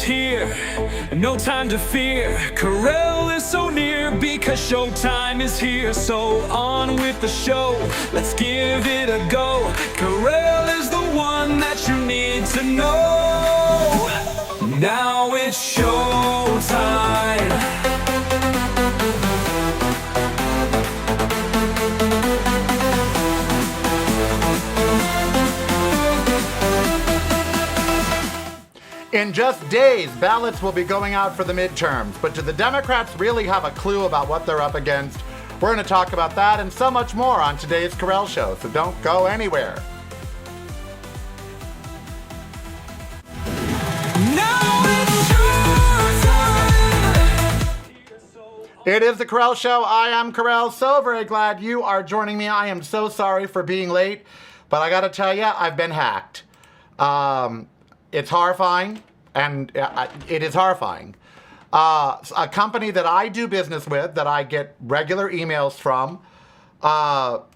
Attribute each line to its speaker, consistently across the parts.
Speaker 1: here, no time to fear. Karel is so near because showtime is here. So on with the show, let's give it a go. Karel is the one that you need to know. Now it's showtime.
Speaker 2: In just days, ballots will be going out for the midterms, but do the Democrats really have a clue about what they're up against? We're going to talk about that and so much more on today's Karel Show, so don't go anywhere. It is the Karel Show. I am Karel. So very glad you are joining me. I am so sorry for being late, but I got to tell you, I've been hacked. It's horrifying, and it is horrifying. A company that I do business with, that I get regular emails from, so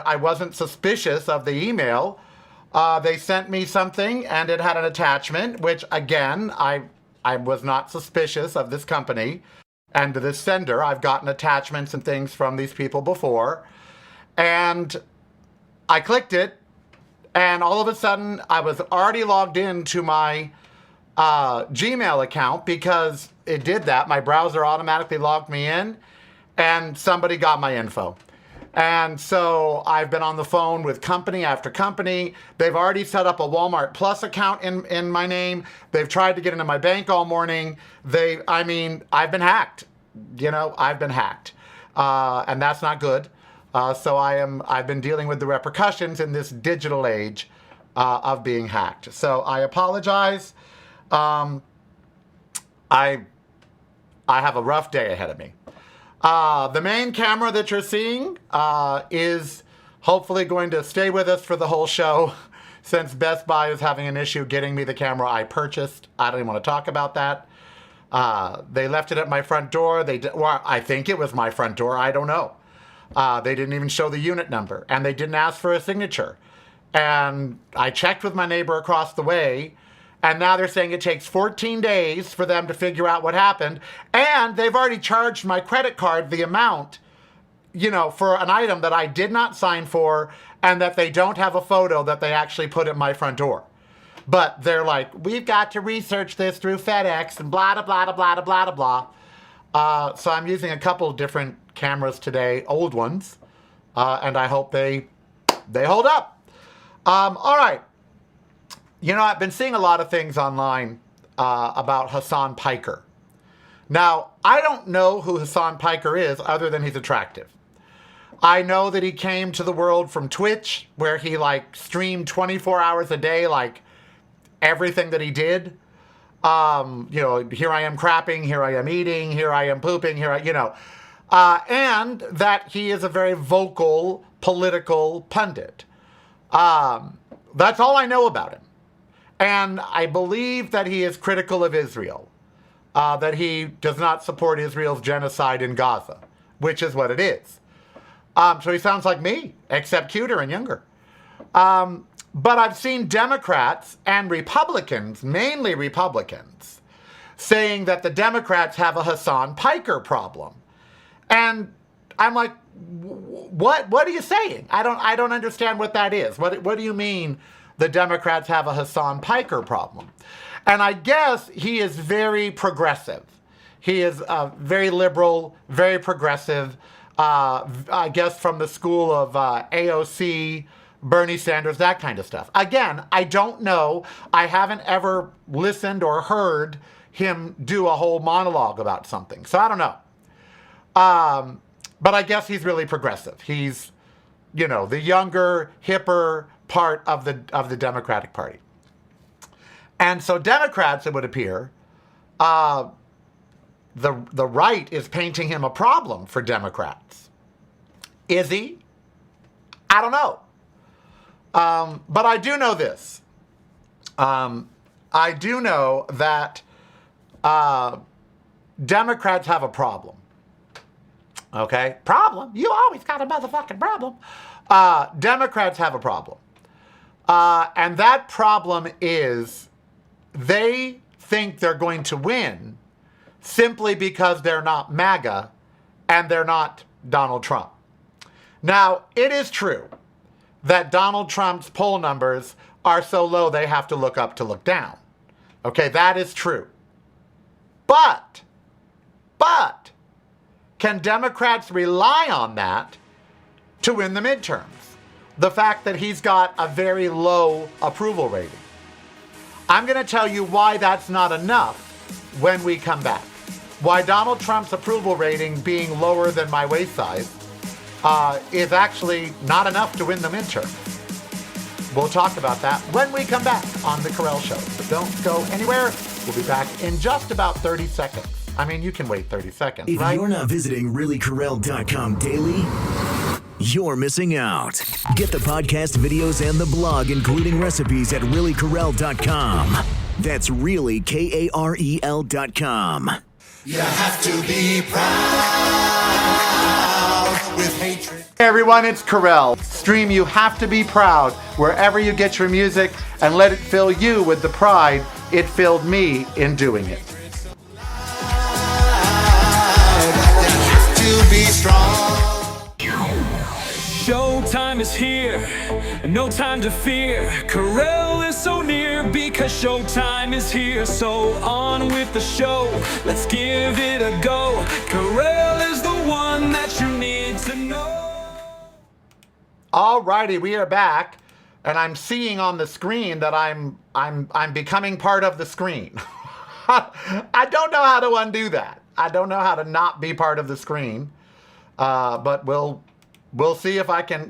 Speaker 2: I wasn't suspicious of the email. They sent me something, and it had an attachment, which, again, I was not suspicious of this company and this sender. I've gotten attachments and things from these people before, and I clicked it. And all of a sudden, I was already logged into my Gmail account because it did that. My browser automatically logged me in, and somebody got my info. And so I've been on the phone with company after company. They've already set up a Walmart Plus account in my name. They've tried to get into my bank all morning. I've been hacked. I've been hacked. And that's not good. So I've been dealing with the repercussions in this digital age of being hacked. So I apologize. I have a rough day ahead of me. The main camera that you're seeing is hopefully going to stay with us for the whole show, since Best Buy is having an issue getting me the camera I purchased. I don't even want to talk about that. They left it at my front door. I think it was my front door. I don't know. They didn't even show the unit number, and they didn't ask for a signature. And I checked with my neighbor across the way, and now they're saying it takes 14 days for them to figure out what happened. And they've already charged my credit card the amount, for an item that I did not sign for, and that they don't have a photo that they actually put at my front door. But they're like, we've got to research this through FedEx and blah, blah, blah, blah, blah, blah, blah. So I'm using a couple of different cameras today, old ones, and I hope they hold up. All right. I've been seeing a lot of things online about Hassan Piker. Now, I don't know who Hassan Piker is other than he's attractive. I know that he came to the world from Twitch, where he streamed 24 hours a day, everything that he did. Here I am crapping, here I am eating, here I am pooping, and that he is a very vocal political pundit. That's all I know about him. And I believe that he is critical of Israel, that he does not support Israel's genocide in Gaza, which is what it is. So he sounds like me, except cuter and younger. But I've seen Democrats and Republicans, mainly Republicans, saying that the Democrats have a Hassan Piker problem. And I'm like, what are you saying? I don't understand what that is. What do you mean the Democrats have a Hassan Piker problem? And I guess he is very progressive. He is very liberal, very progressive. I guess from the school of AOC, Bernie Sanders, that kind of stuff. Again, I don't know. I haven't ever listened or heard him do a whole monologue about something. So I don't know. But I guess he's really progressive. He's, the younger, hipper part of the Democratic Party. And so Democrats, it would appear, the right is painting him a problem for Democrats. Is he? I don't know. But I do know this. I do know that Democrats have a problem. Okay? Problem? You always got a motherfucking problem. Democrats have a problem. And that problem is they think they're going to win simply because they're not MAGA and they're not Donald Trump. Now, it is true that Donald Trump's poll numbers are so low they have to look up to look down. Okay, that is true. But, can Democrats rely on that to win the midterms? The fact that he's got a very low approval rating. I'm going to tell you why that's not enough when we come back. Why Donald Trump's approval rating being lower than my waist size is actually not enough to win the midterm. We'll talk about that when we come back on The Karel Show. So don't go anywhere. We'll be back in just about 30 seconds. I mean, you can wait 30 seconds,
Speaker 3: if
Speaker 2: right?
Speaker 3: you're not visiting reallykarel.com daily, you're missing out. Get the podcast, videos, and the blog, including recipes at reallykarel.com. That's really KAREL.com.
Speaker 4: You have to be proud with hatred.
Speaker 2: Hey everyone, it's Karel. Stream You Have to Be Proud wherever you get your music and let it fill you with the pride it filled me in doing it.
Speaker 4: To be strong.
Speaker 1: Showtime is here, no time to fear. Karel is so near because showtime is here. So on with the show, let's give it a go. Karel is the one that you need to know.
Speaker 2: Alrighty, we are back, and I'm seeing on the screen that I'm becoming part of the screen. I don't know how to undo that. I don't know how to not be part of the screen, but we'll see if I can,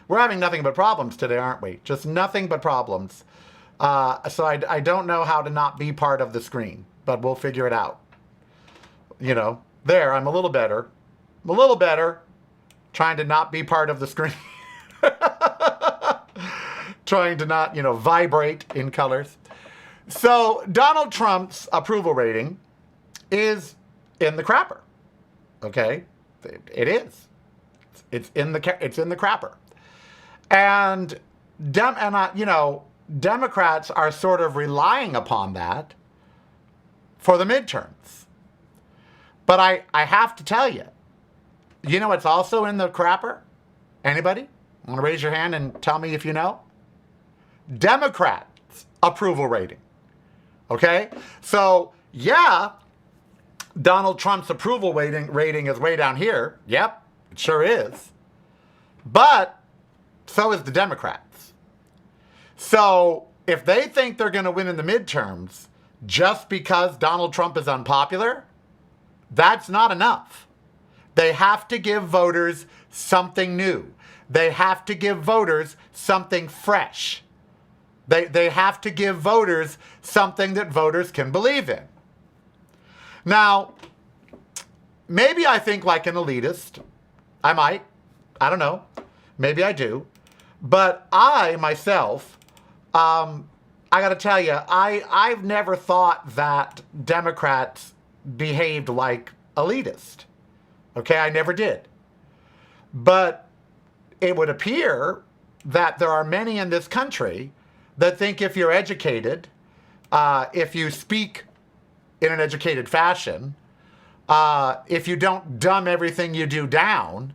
Speaker 2: we're having nothing but problems today, aren't we? Just nothing but problems. So I don't know how to not be part of the screen, but we'll figure it out. There, I'm a little better. Trying to not be part of the screen. Trying to not, vibrate in colors. So Donald Trump's approval rating is in the crapper. Okay? It is. It's in the crapper. And Democrats are sort of relying upon that for the midterms. But I have to tell you, it's also in the crapper? Anybody? Want to raise your hand and tell me if you know? Democrats' approval rating. Okay? So, yeah, Donald Trump's approval rating is way down here. Yep, it sure is. But so is the Democrats. So if they think they're going to win in the midterms just because Donald Trump is unpopular, that's not enough. They have to give voters something new. They have to give voters something fresh. They have to give voters something that voters can believe in. Now, maybe I think like an elitist. I might. I don't know. Maybe I do. But I, myself, I got to tell you, I've never thought that Democrats behaved like elitists. Okay, I never did. But it would appear that there are many in this country that think if you're educated, if you speak in an educated fashion, if you don't dumb everything you do down,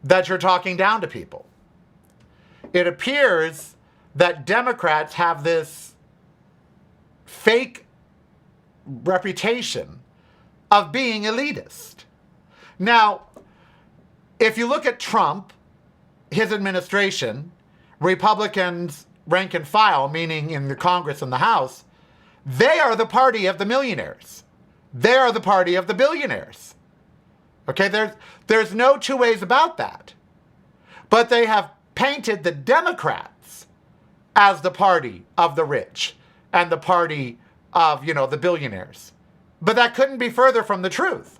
Speaker 2: that you're talking down to people. It appears that Democrats have this fake reputation of being elitist. Now, if you look at Trump, his administration, Republicans rank and file, meaning in the Congress and the House, they are the party of the millionaires. They are the party of the billionaires. Okay, there's no two ways about that. But they have painted the Democrats as the party of the rich and the party of, the billionaires. But that couldn't be further from the truth.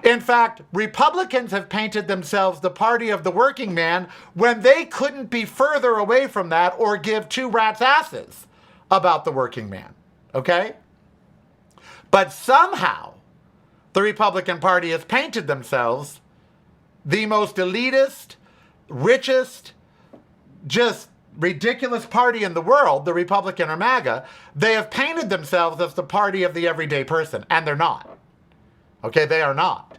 Speaker 2: In fact, Republicans have painted themselves the party of the working man when they couldn't be further away from that or give two rats' asses about the working man. Okay? But somehow, the Republican Party has painted themselves the most elitist, richest, just ridiculous party in the world, the Republican or MAGA, they have painted themselves as the party of the everyday person, and they're not. Okay, they are not.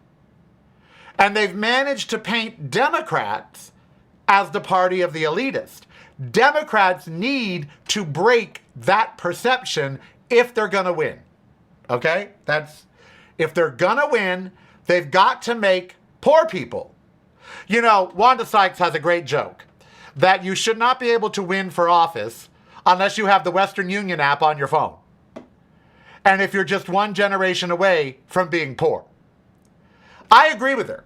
Speaker 2: And they've managed to paint Democrats as the party of the elitist. Democrats need to break that perception if they're going to win. Okay? If they're going to win, they've got to make poor people. You know, Wanda Sykes has a great joke that you should not be able to win for office unless you have the Western Union app on your phone. And if you're just one generation away from being poor. I agree with her.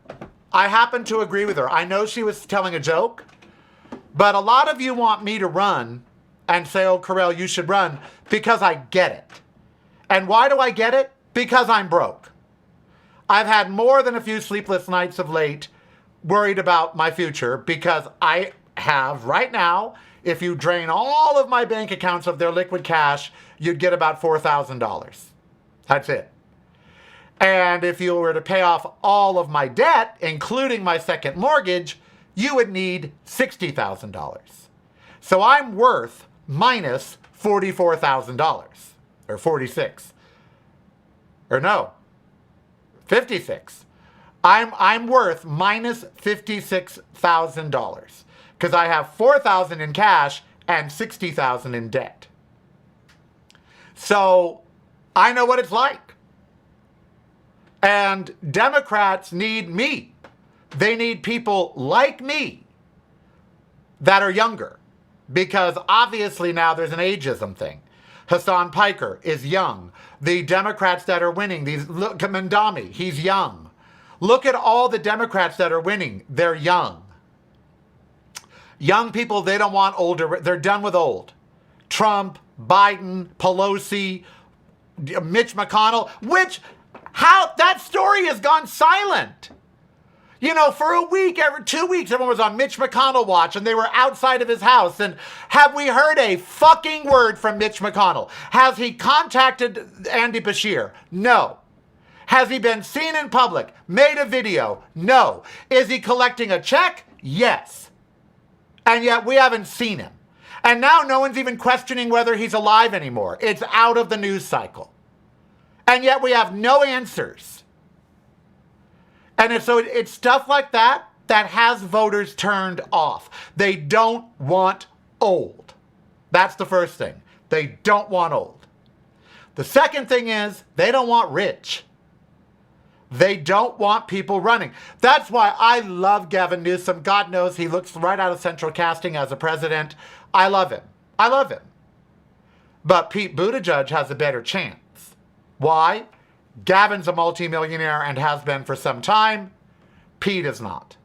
Speaker 2: I happen to agree with her. I know she was telling a joke, but a lot of you want me to run and say, oh, Karel, you should run, because I get it. And why do I get it? Because I'm broke. I've had more than a few sleepless nights of late worried about my future, because I have right now, if you drain all of my bank accounts of their liquid cash, you'd get about $4,000. That's it. And if you were to pay off all of my debt, including my second mortgage, you would need $60,000. So I'm worth minus $44,000, or 46, or no, 56. I'm worth minus $56,000 because I have $4,000 in cash and $60,000 in debt. So I know what it's like. And Democrats need me. They need people like me that are younger, because obviously now there's an ageism thing. Hassan Piker is young. The Democrats that are winning, look at Mandami, he's young. Look at all the Democrats that are winning, they're young. Young people, they don't want older, they're done with old. Trump, Biden, Pelosi, Mitch McConnell, how that story has gone silent. You know, for a week, every 2 weeks, everyone was on Mitch McConnell watch, and they were outside of his house. And have we heard a fucking word from Mitch McConnell? Has he contacted Andy Bashir? No. Has he been seen in public? Made a video? No. Is he collecting a check? Yes. And yet we haven't seen him. And now no one's even questioning whether he's alive anymore. It's out of the news cycle. And yet we have no answers. And it's stuff like that that has voters turned off. They don't want old. That's the first thing. They don't want old. The second thing is they don't want rich. They don't want people running. That's why I love Gavin Newsom. God knows he looks right out of central casting as a president. I love him. I love him. But Pete Buttigieg has a better chance. Why? Gavin's a multimillionaire and has been for some time. Pete is not.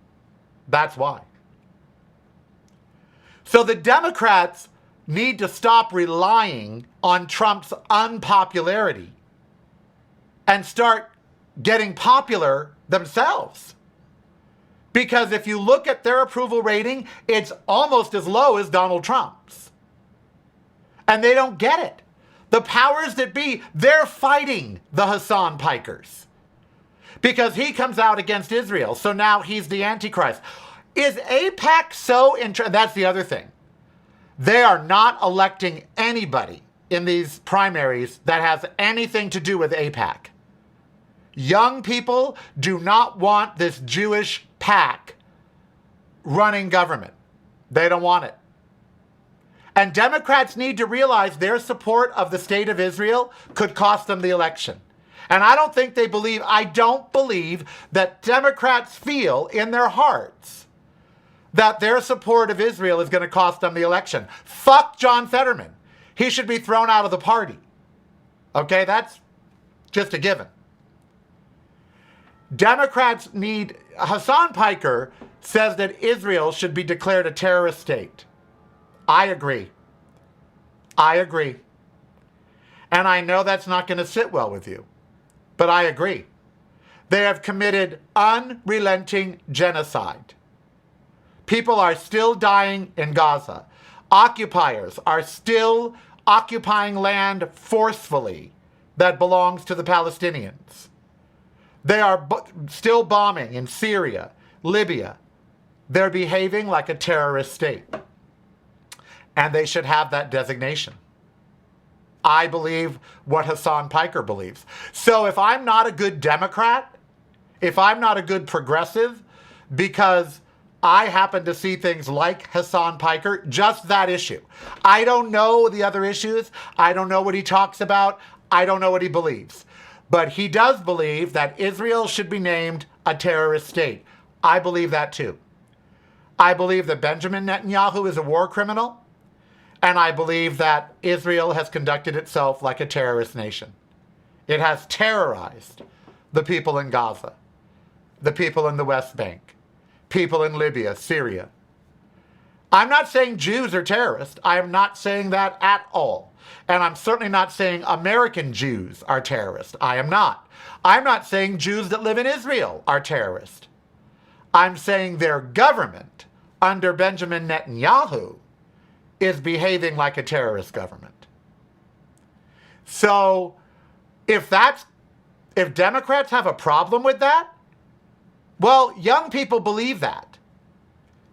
Speaker 2: That's why. So the Democrats need to stop relying on Trump's unpopularity and start getting popular themselves. Because if you look at their approval rating, it's almost as low as Donald Trump's. And they don't get it. The powers that be, they're fighting the Hassan Pikers because he comes out against Israel. So now he's the Antichrist. Is AIPAC so interested? That's the other thing. They are not electing anybody in these primaries that has anything to do with AIPAC. Young people do not want this Jewish pack running government. They don't want it. And Democrats need to realize their support of the state of Israel could cost them the election. And I don't believe that Democrats feel in their hearts that their support of Israel is going to cost them the election. Fuck John Fetterman. He should be thrown out of the party. Okay, that's just a given. Democrats need, Hassan Piker says that Israel should be declared a terrorist state. I agree. I agree. And I know that's not going to sit well with you, but I agree. They have committed unrelenting genocide. People are still dying in Gaza. Occupiers are still occupying land forcefully that belongs to the Palestinians. They are still bombing in Syria, Libya. They're behaving like a terrorist state. and they should have that designation. I believe what Hassan Piker believes. So if I'm not a good Democrat, if I'm not a good progressive, because I happen to see things like Hassan Piker, just that issue. I don't know the other issues. I don't know what he talks about. I don't know what he believes. But he does believe that Israel should be named a terrorist state. I believe that too. I believe that Benjamin Netanyahu is a war criminal. And I believe that Israel has conducted itself like a terrorist nation. It has terrorized the people in Gaza, the people in the West Bank, people in Libya, Syria. I'm not saying Jews are terrorists. I am not saying that at all. And I'm certainly not saying American Jews are terrorists. I am not. I'm not saying Jews that live in Israel are terrorists. I'm saying their government under Benjamin Netanyahu is behaving like a terrorist government. So if Democrats have a problem with that, well, young people believe that.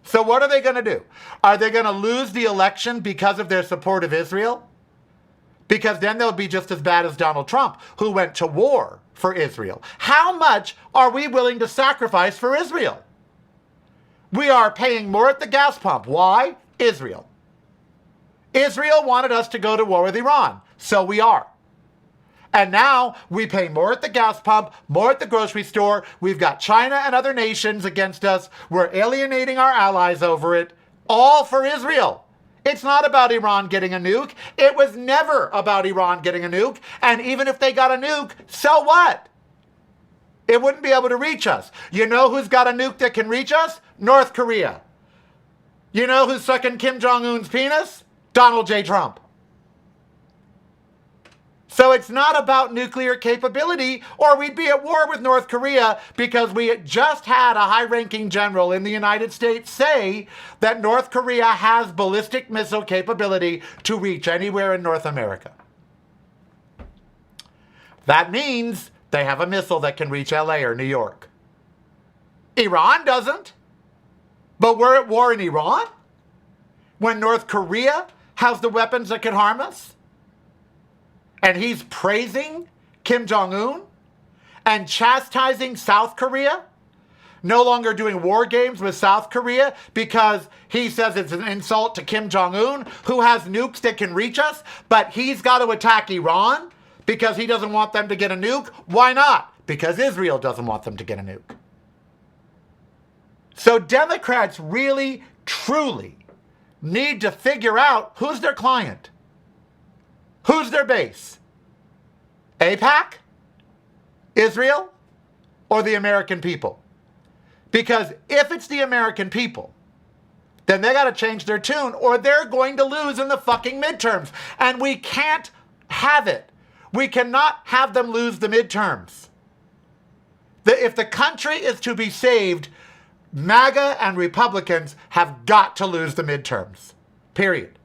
Speaker 2: So what are they going to do? Are they going to lose the election because of their support of Israel? Because then they'll be just as bad as Donald Trump, who went to war for Israel. How much are we willing to sacrifice for Israel? We are paying more at the gas pump. Why? Israel. Israel wanted us to go to war with Iran, so we are. And now we pay more at the gas pump, more at the grocery store. We've got China and other nations against us. We're alienating our allies over it, all for Israel. It's not about Iran getting a nuke. It was never about Iran getting a nuke. And even if they got a nuke, so what? It wouldn't be able to reach us. You know who's got a nuke that can reach us? North Korea. You know who's sucking Kim Jong-un's penis? Donald J. Trump. So it's not about nuclear capability, or we'd be at war with North Korea, because we just had a high-ranking general in the United States say that North Korea has ballistic missile capability to reach anywhere in North America. That means they have a missile that can reach LA or New York. Iran doesn't. But we're at war in Iran when North Korea has the weapons that can harm us? And he's praising Kim Jong-un and chastising South Korea, no longer doing war games with South Korea because he says it's an insult to Kim Jong-un, who has nukes that can reach us, but he's got to attack Iran because he doesn't want them to get a nuke. Why not? Because Israel doesn't want them to get a nuke. So Democrats really, truly need to figure out who's their client. Who's their base? AIPAC? Israel? Or the American people? Because if it's the American people, then they got to change their tune or they're going to lose in the fucking midterms. And we can't have it. We cannot have them lose the midterms. If the country is to be saved, MAGA and Republicans have got to lose the midterms. Period.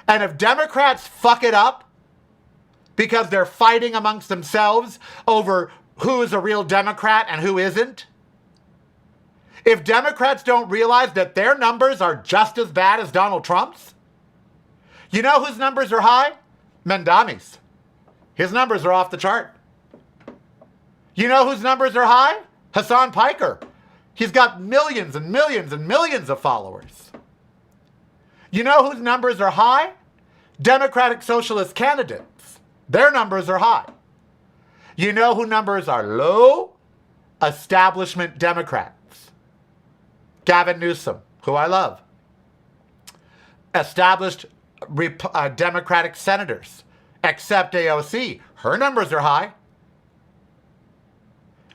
Speaker 2: And if Democrats fuck it up because they're fighting amongst themselves over who is a real Democrat and who isn't, if Democrats don't realize that their numbers are just as bad as Donald Trump's, you know whose numbers are high? Mandami's. His numbers are off the chart. You know whose numbers are high? Hassan Piker. He's got millions and millions and millions of followers. You know whose numbers are high? Democratic Socialist candidates. Their numbers are high. You know who numbers are low? Establishment Democrats. Gavin Newsom, who I love. Established Democratic senators, except AOC. Her numbers are high.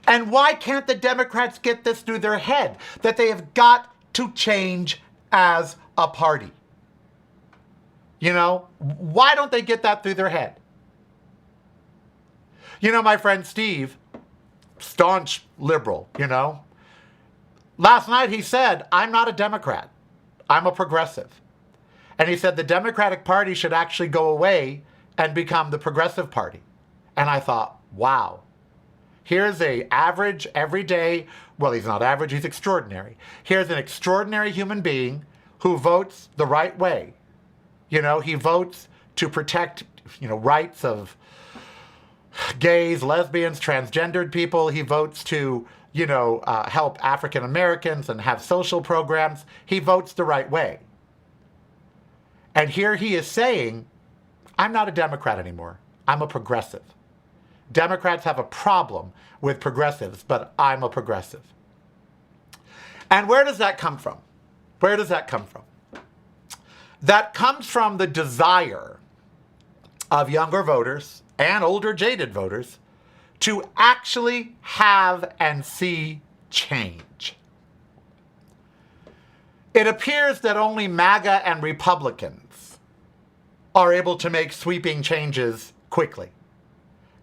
Speaker 2: And why can't the Democrats get this through their head? That they have got to change as a party. You know, why don't they get that through their head? You know, my friend Steve, staunch liberal, you know, last night he said, I'm not a Democrat. I'm a progressive. And he said the Democratic Party should actually go away and become the Progressive Party. And I thought, wow. Here's a average, everyday, well, he's not average, he's extraordinary. Here's an extraordinary human being who votes the right way. You know, he votes to protect, rights of gays, lesbians, transgendered people. He votes to, help African Americans and have social programs. He votes the right way. And here he is saying, I'm not a Democrat anymore. I'm a progressive. Democrats have a problem with progressives, but I'm a progressive. And where does that come from? Where does that come from? That comes from the desire of younger voters and older jaded voters to actually have and see change. It appears that only MAGA and Republicans are able to make sweeping changes quickly.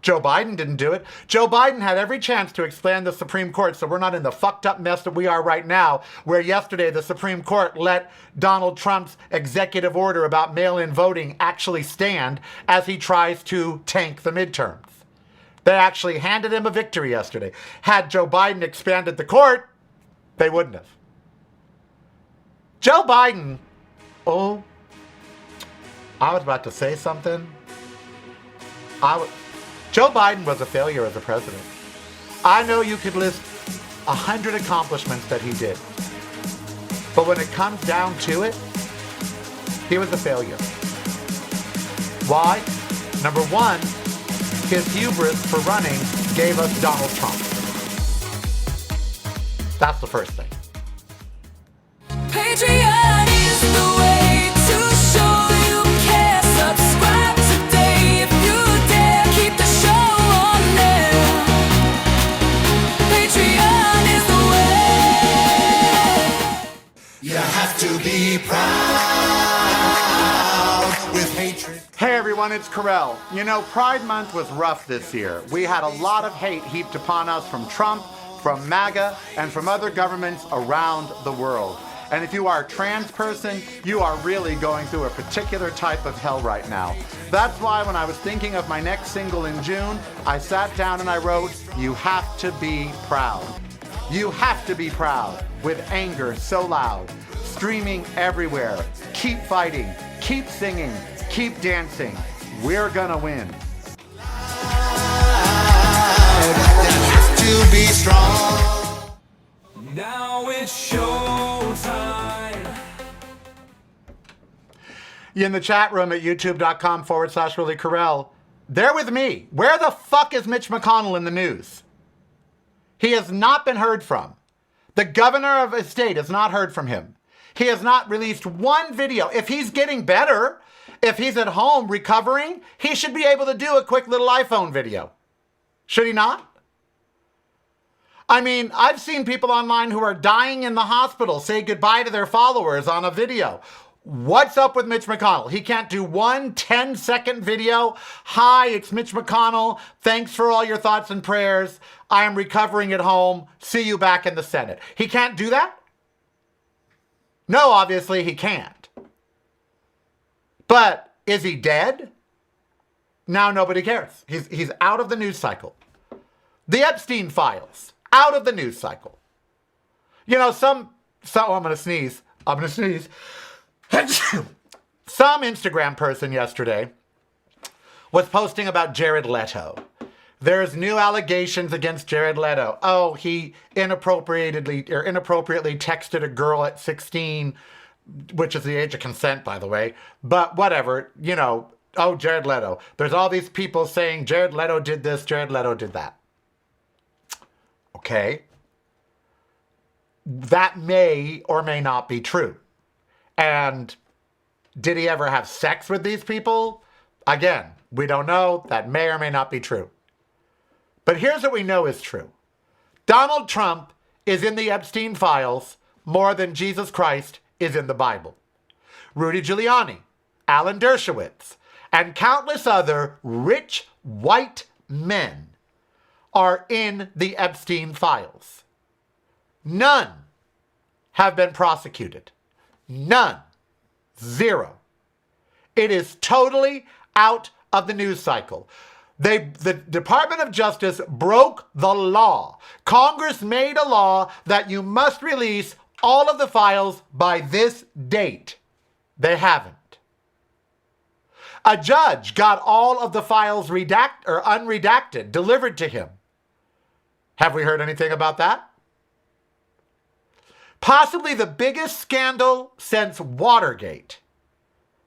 Speaker 2: Joe Biden didn't do it. Joe Biden had every chance to expand the Supreme Court so we're not in the fucked up mess that we are right now, where yesterday the Supreme Court let Donald Trump's executive order about mail-in voting actually stand as he tries to tank the midterms. They actually handed him a victory yesterday. Had Joe Biden expanded the court, they wouldn't have. Joe Biden, I was about to say something. Joe Biden was a failure as a president. I know you could list 100 accomplishments that he did. But when it comes down to it, he was a failure. Why? Number one, his hubris for running gave us Donald Trump. That's the first thing.
Speaker 1: Patreon is the way to show you care. Subscribe today if you dare. Keep the show on there. Patreon is the way.
Speaker 4: You have to be proud with hatred.
Speaker 2: Hey everyone, it's Karel. Pride Month was rough this year. We had a lot of hate heaped upon us from Trump, from MAGA, and from other governments around the world. And if you are a trans person, you are really going through a particular type of hell right now. That's why when I was thinking of my next single in June, I sat down and I wrote, "You have to be proud." You have to be proud, with anger so loud, streaming everywhere. Keep fighting, keep singing, keep dancing. We're gonna win.
Speaker 4: You have to be strong.
Speaker 1: Now it's showtime.
Speaker 2: In the chat room at youtube.com/reallykarel, they're with me. Where the fuck is Mitch McConnell in the news? He has not been heard from. The governor of his state has not heard from him. He has not released one video. If he's getting better, if he's at home recovering, he should be able to do a quick little iPhone video. Should he not? I mean, I've seen people online who are dying in the hospital say goodbye to their followers on a video. What's up with Mitch McConnell? He can't do one 10-second video. Hi, it's Mitch McConnell. Thanks for all your thoughts and prayers. I am recovering at home. See you back in the Senate. He can't do that? No, obviously he can't. But is he dead? Now nobody cares. He's out of the news cycle. The Epstein files, out of the news cycle. I'm going to sneeze. Some Instagram person yesterday was posting about Jared Leto. There's new allegations against Jared Leto. Oh, he inappropriately texted a girl at 16, which is the age of consent, by the way. But whatever, oh, Jared Leto. There's all these people saying Jared Leto did this, Jared Leto did that. Okay. That may or may not be true. And did he ever have sex with these people? Again, we don't know. That may or may not be true. But here's what we know is true. Donald Trump is in the Epstein files more than Jesus Christ is in the Bible. Rudy Giuliani, Alan Dershowitz, and countless other rich white men are in the Epstein files. None have been prosecuted. None. Zero. It is totally out of the news cycle. The Department of Justice broke the law. Congress made a law that you must release all of the files by this date. They haven't. A judge got all of the files unredacted, delivered to him. Have we heard anything about that? Possibly the biggest scandal since Watergate.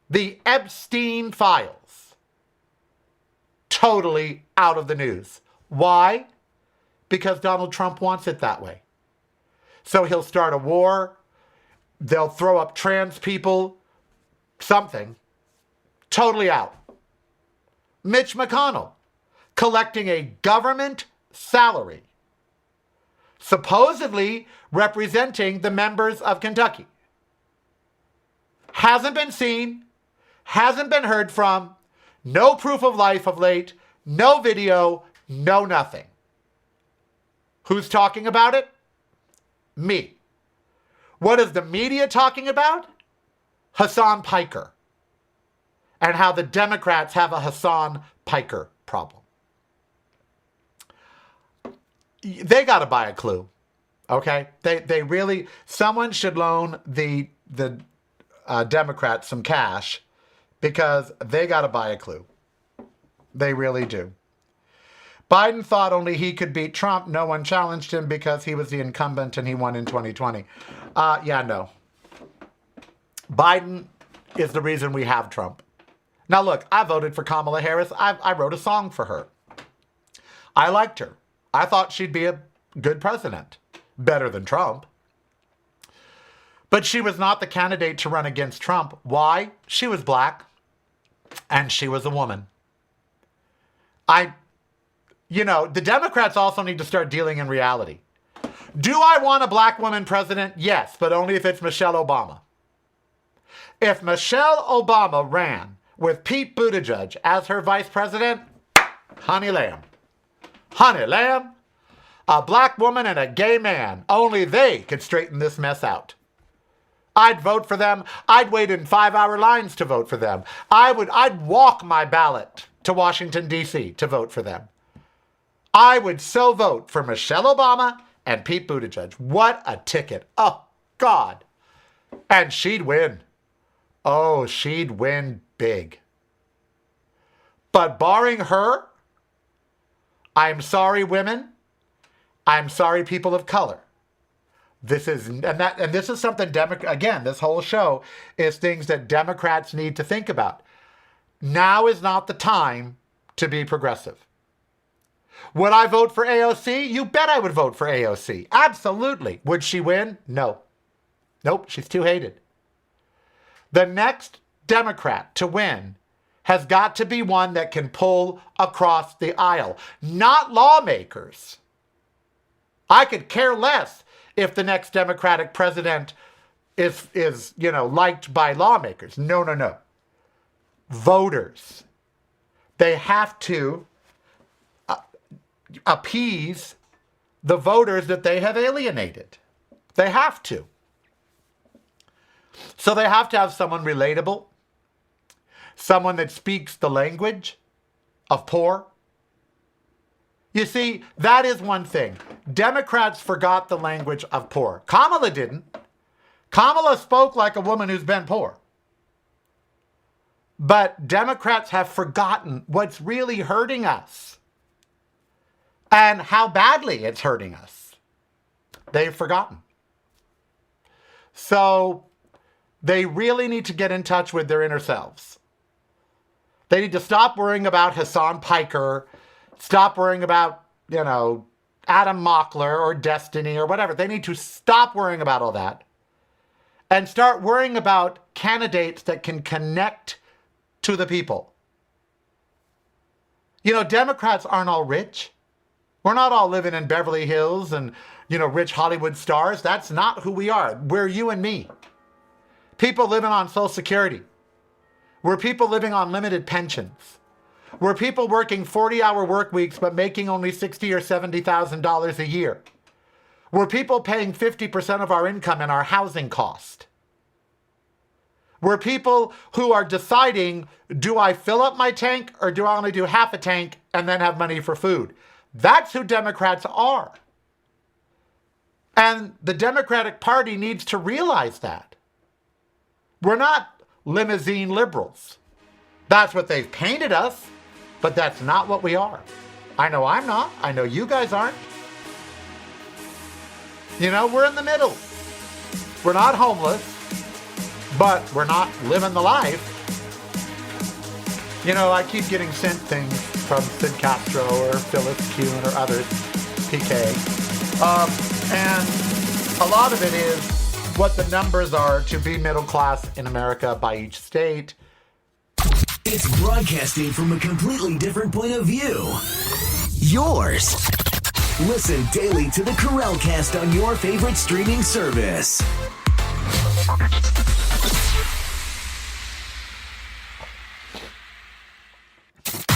Speaker 2: The Epstein files. Totally out of the news. Why? Because Donald Trump wants it that way. So he'll start a war. They'll throw up trans people. Something. Totally out. Mitch McConnell collecting a government salary, supposedly representing the members of Kentucky. Hasn't been seen, hasn't been heard from, no proof of life of late, no video, no nothing. Who's talking about it? Me. What is the media talking about? Hassan Piker. And how the Democrats have a Hassan Piker problem. They got to buy a clue, okay? They really, someone should loan the Democrats some cash because they got to buy a clue. They really do. Biden thought only he could beat Trump. No one challenged him because he was the incumbent and he won in 2020. Yeah, no. Biden is the reason we have Trump. Now, look, I voted for Kamala Harris. I wrote a song for her. I liked her. I thought she'd be a good president. Better than Trump. But she was not the candidate to run against Trump. Why? She was black. And she was a woman. The Democrats also need to start dealing in reality. Do I want a black woman president? Yes, but only if it's Michelle Obama. If Michelle Obama ran with Pete Buttigieg as her vice president, honey lamb. Honey lamb. A black woman and a gay man. Only they could straighten this mess out. I'd vote for them. I'd wait in 5-hour lines to vote for them. I'd walk my ballot to Washington, D.C. to vote for them. I would so vote for Michelle Obama and Pete Buttigieg. What a ticket. Oh, God. And she'd win. Oh, she'd win big. But barring her, I'm sorry, women. I'm sorry, people of color. This is something again, this whole show is things that Democrats need to think about. Now is not the time to be progressive. Would I vote for AOC? You bet I would vote for AOC. Absolutely. Would she win? No. Nope, she's too hated. The next Democrat to win has got to be one that can pull across the aisle, not lawmakers. I could care less if the next Democratic president is liked by lawmakers. No. Voters. They have to appease the voters that they have alienated. They have to. So they have to have someone relatable, someone that speaks the language of poor. You see, that is one thing. Democrats forgot the language of poor. Kamala didn't. Kamala spoke like a woman who's been poor. But Democrats have forgotten what's really hurting us and how badly it's hurting us. They've forgotten. So they really need to get in touch with their inner selves. They need to stop worrying about Hassan Piker, stop worrying about, Adam Mockler or Destiny or whatever. They need to stop worrying about all that and start worrying about candidates that can connect to the people. Democrats aren't all rich. We're not all living in Beverly Hills and, rich Hollywood stars. That's not who we are. We're you and me. People living on Social Security. We're people living on limited pensions. We're people working 40-hour work weeks but making only $60,000 or $70,000 a year. We're people paying 50% of our income in our housing cost. We're people who are deciding, do I fill up my tank or do I only do half a tank and then have money for food? That's who Democrats are. And the Democratic Party needs to realize that. We're not limousine liberals. That's what they've painted us, but that's not what we are. I know I'm not. I know you guys aren't. You know, we're in the middle. We're not homeless, but we're not living the life. You know, I keep getting sent things from Sid Castro or Phyllis Kuhn or others, PK. And a lot of it is what the numbers are to be middle class in America by each state.
Speaker 3: It's broadcasting from a completely different point of view. Yours. Listen daily to the Karel Cast on your favorite streaming service.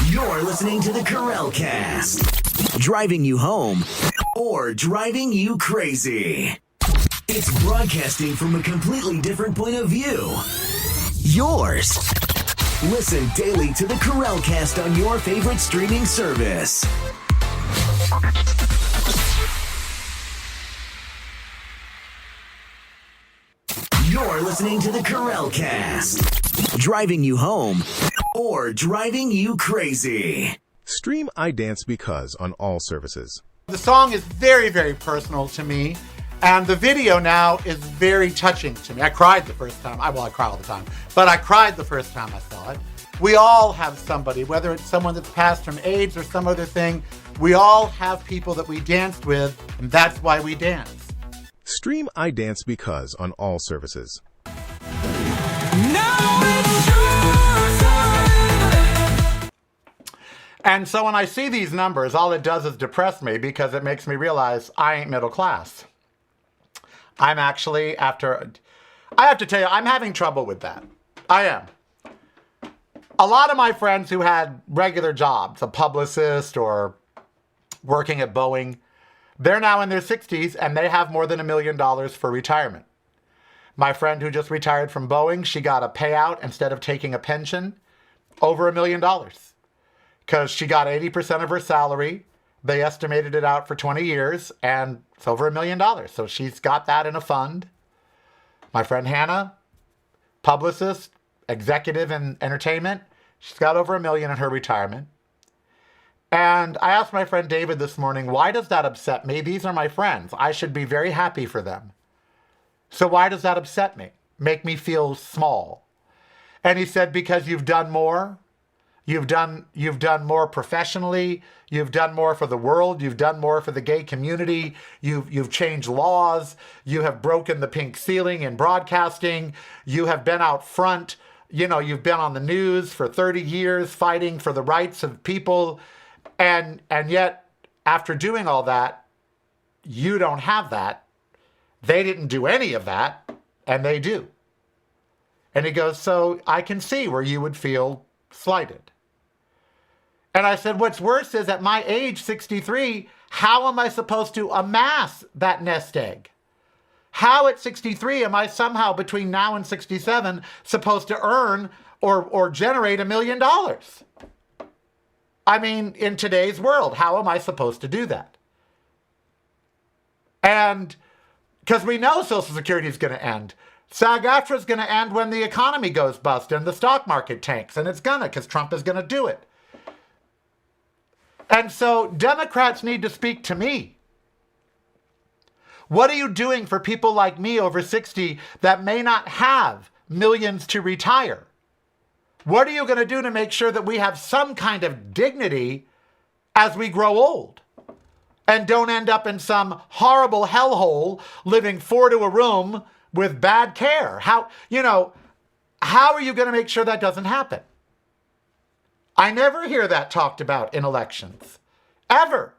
Speaker 3: You're listening to the Karel Cast. Driving you home or driving you crazy. It's broadcasting from a completely different point of view. Yours. Listen daily to the Karel Cast on your favorite streaming service. You're listening to the Karel Cast. Driving you home or driving you crazy.
Speaker 5: Stream I Dance Because on all services.
Speaker 2: The song is very, very personal to me, and the video now is very touching to me. I cried the first time. I cry all the time, but I cried the first time I saw it. We all have somebody, whether it's someone that's passed from AIDS or some other thing, we all have people that we danced with, and that's why we dance.
Speaker 5: Stream I Dance Because on all services.
Speaker 1: Now it's your time.
Speaker 2: And so when I see these numbers, all it does is depress me because it makes me realize I ain't middle class. I'm actually, I have to tell you, I'm having trouble with that. I am. A lot of my friends who had regular jobs, a publicist or working at Boeing, they're now in their 60s and they have more than $1 million for retirement. My friend who just retired from Boeing, she got a payout instead of taking a pension, over $1 million. Because she got 80% of her salary. They estimated it out for 20 years and it's over $1 million. So she's got that in a fund. My friend Hannah, publicist, executive in entertainment, she's got over $1 million in her retirement. And I asked my friend David this morning, why does that upset me? These are my friends. I should be very happy for them. So why does that upset me? Make me feel small? And he said, because you've done more. You've done more professionally. You've done more for the world. You've done more for the gay community. You've changed laws. You have broken the pink ceiling in broadcasting. You have been out front. You know, you've been on the news for 30 years fighting for the rights of people. And yet, after doing all that, you don't have that. They didn't do any of that, and they do. And he goes, so I can see where you would feel slighted. And I said, what's worse is at my age, 63, how am I supposed to amass that nest egg? How at 63 am I somehow between now and 67 supposed to earn or generate $1 million? I mean, in today's world, how am I supposed to do that? And because we know Social Security is going to end. SAG-AFTRA is going to end when the economy goes bust and the stock market tanks. And it's going to, because Trump is going to do it. And so Democrats need to speak to me. What are you doing for people like me over 60 that may not have millions to retire? What are you going to do to make sure that we have some kind of dignity as we grow old and don't end up in some horrible hellhole living 4 to a room with bad care? How are you going to make sure that doesn't happen? I never hear that talked about in elections, ever.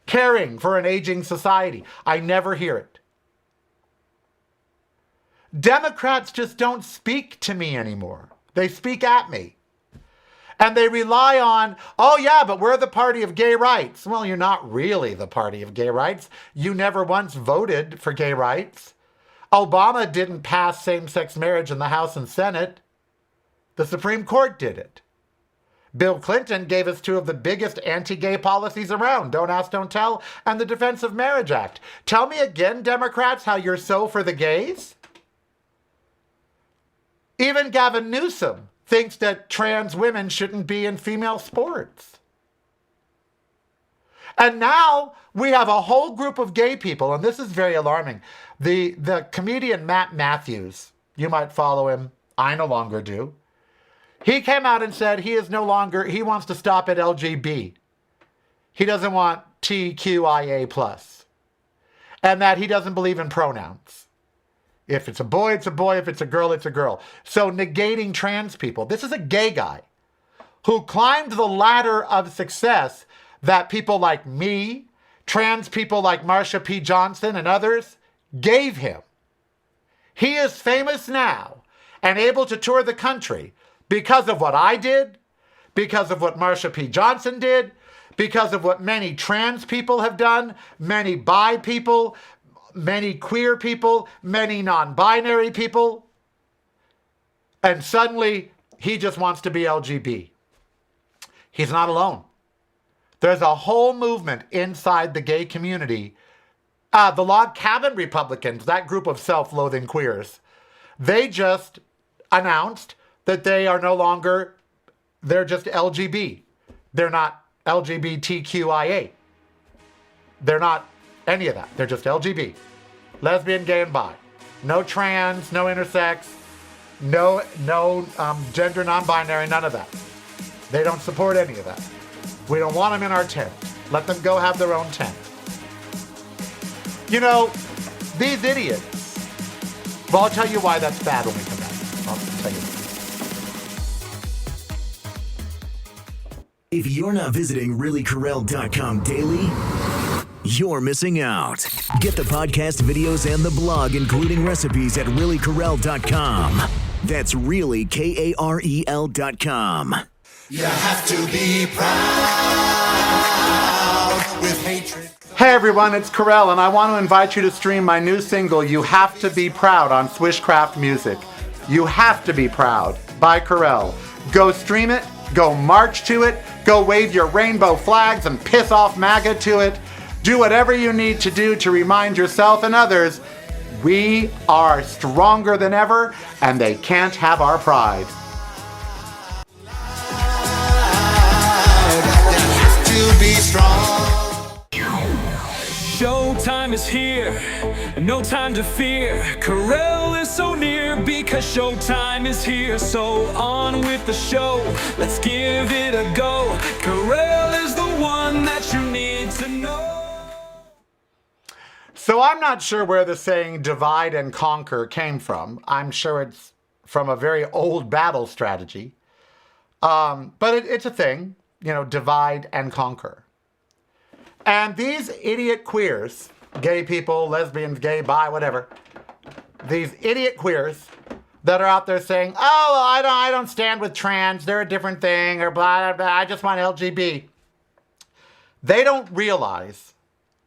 Speaker 2: Caring for an aging society. I never hear it. Democrats just don't speak to me anymore. They speak at me. And they rely on, oh yeah, but we're the party of gay rights. Well, you're not really the party of gay rights. You never once voted for gay rights. Obama didn't pass same-sex marriage in the House and Senate. The Supreme Court did it. Bill Clinton gave us two of the biggest anti-gay policies around, Don't Ask, Don't Tell, and the Defense of Marriage Act. Tell me again, Democrats, how you're so for the gays? Even Gavin Newsom thinks that trans women shouldn't be in female sports. And now we have a whole group of gay people, and this is very alarming. The comedian Matt Matthews, you might follow him, I no longer do. He came out and said he wants to stop at LGB. He doesn't want TQIA+. And that he doesn't believe in pronouns. If it's a boy, it's a boy. If it's a girl, it's a girl. So negating trans people. This is a gay guy who climbed the ladder of success that people like me, trans people like Marsha P. Johnson and others gave him. He is famous now and able to tour the country because of what I did, because of what Marsha P. Johnson did, because of what many trans people have done, many bi people, many queer people, many non-binary people. And suddenly, he just wants to be LGB. He's not alone. There's a whole movement inside the gay community. The Log Cabin Republicans, that group of self-loathing queers, they just announced that they are no longer, they're just LGB. They're not LGBTQIA. They're not any of that. They're just LGB. Lesbian, gay, and bi. No trans, no intersex, no gender non-binary, none of that. They don't support any of that. We don't want them in our tent. Let them go have their own tent. You know, these idiots. Well, I'll tell you why that's bad when we come back. I'll tell you.
Speaker 3: If you're not visiting reallykarel.com daily, you're missing out. Get the podcast videos and the blog, including recipes, at reallykarel.com. That's really KAREL.com.
Speaker 4: You have to be proud with hatred.
Speaker 2: Hey everyone, it's Karel, and I want to invite you to stream my new single, You Have to Be Proud, on Swishcraft Music. You Have to Be Proud by Karel. Go stream it, go march to it, go wave your rainbow flags and piss off MAGA to it. Do whatever you need to do to remind yourself and others we are stronger than ever and they can't have our pride.
Speaker 4: To be strong.
Speaker 1: Showtime is here, no time to fear. Karel is so near because showtime is here. So on with the show, let's give it a go. Karel is the one that you need to know.
Speaker 2: So I'm not sure where the saying divide and conquer came from. I'm sure it's from a very old battle strategy. But it's a thing, you know, divide and conquer. And these idiot queers, gay people, lesbians, gay, bi, whatever, these idiot queers that are out there saying, oh, I don't stand with trans, they're a different thing, or blah, blah, blah, I just want LGB. They don't realize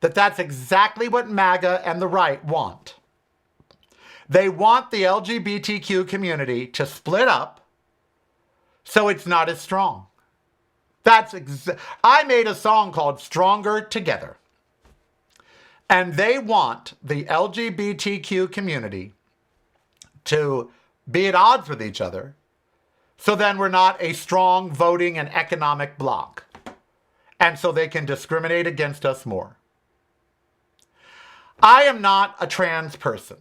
Speaker 2: that that's exactly what MAGA and the right want. They want the LGBTQ community to split up so it's not as strong. I made a song called Stronger Together. And they want the LGBTQ community to be at odds with each other, so then we're not a strong voting and economic bloc. And so they can discriminate against us more. I am not a trans person.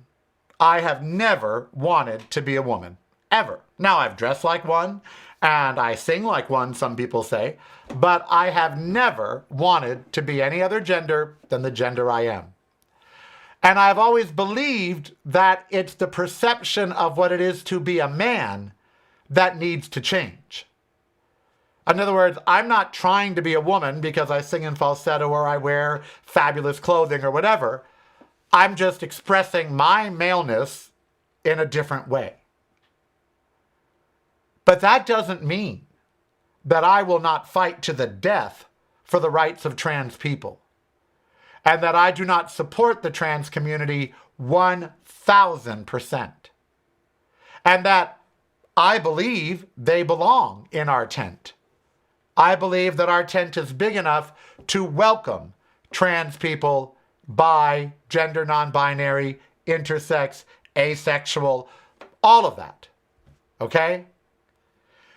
Speaker 2: I have never wanted to be a woman, ever. Now, I've dressed like one, and I sing like one, some people say, but I have never wanted to be any other gender than the gender I am. And I've always believed that it's the perception of what it is to be a man that needs to change. In other words, I'm not trying to be a woman because I sing in falsetto or I wear fabulous clothing or whatever. I'm just expressing my maleness in a different way. But that doesn't mean that I will not fight to the death for the rights of trans people. And that I do not support the trans community 1,000%. And that I believe they belong in our tent. I believe that our tent is big enough to welcome trans people, bi, gender non-binary, intersex, asexual, all of that. Okay?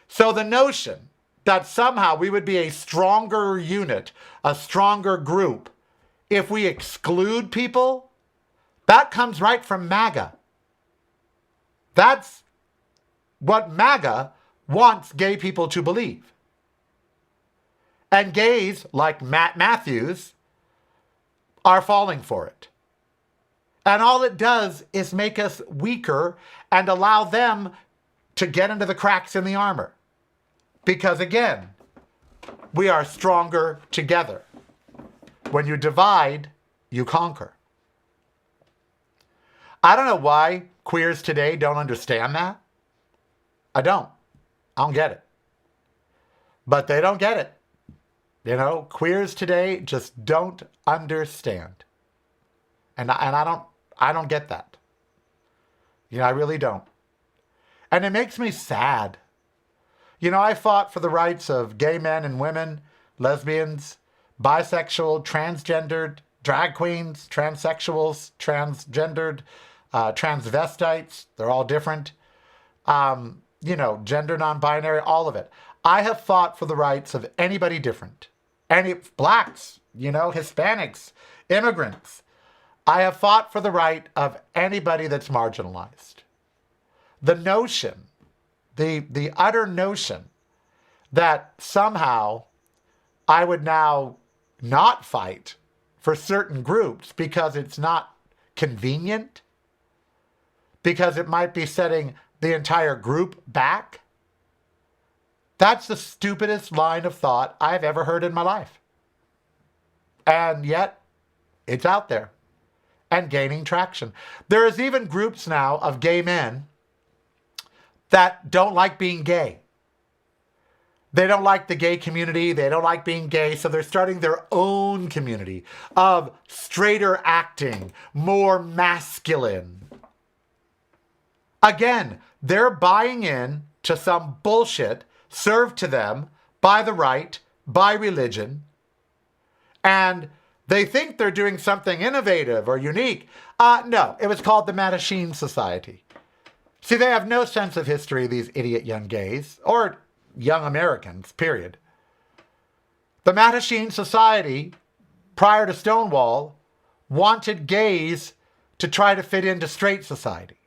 Speaker 2: So the notion that somehow we would be a stronger unit, a stronger group, if we exclude people, that comes right from MAGA. That's what MAGA wants gay people to believe. And gays, like Matt Matthews, are falling for it. And all it does is make us weaker and allow them to get into the cracks in the armor. Because again, we are stronger together. When you divide, you conquer. I don't know why queers today don't understand that. I don't get it. But they don't get it. You know, queers today just don't understand. And I don't get that. You know, I really don't. And it makes me sad. You know, I fought for the rights of gay men and women, lesbians, bisexual, transgendered, drag queens, transsexuals, transgendered, transvestites. They're all different. You know, gender non-binary, all of it. I have fought for the rights of anybody different. Any blacks, you know, Hispanics, immigrants. I have fought for the right of anybody that's marginalized. The notion, the utter notion that somehow I would now not fight for certain groups because it's not convenient, because it might be setting the entire group back, that's the stupidest line of thought I've ever heard in my life. And yet, it's out there and gaining traction. There is even groups now of gay men that don't like being gay. They don't like the gay community. They don't like being gay. So they're starting their own community of straighter acting, more masculine. Again, they're buying in to some bullshit served to them by the right, by religion, and they think they're doing something innovative or unique. No, it was called the Mattachine Society. See, they have no sense of history, these idiot young gays, or young Americans, period. The Mattachine Society, prior to Stonewall, wanted gays to try to fit into straight society.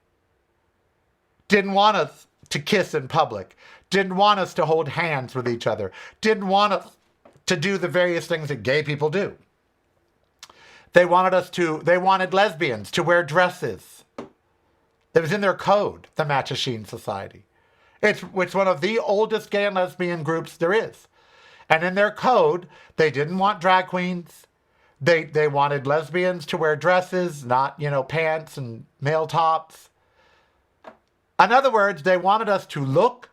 Speaker 2: Didn't want us to kiss in public. Didn't want us to hold hands with each other. Didn't want us to do the various things that gay people do. They wanted lesbians to wear dresses. It was in their code, the Mattachine Society. It's one of the oldest gay and lesbian groups there is. And in their code, they didn't want drag queens. They wanted lesbians to wear dresses, not, pants and male tops. In other words, they wanted us to look,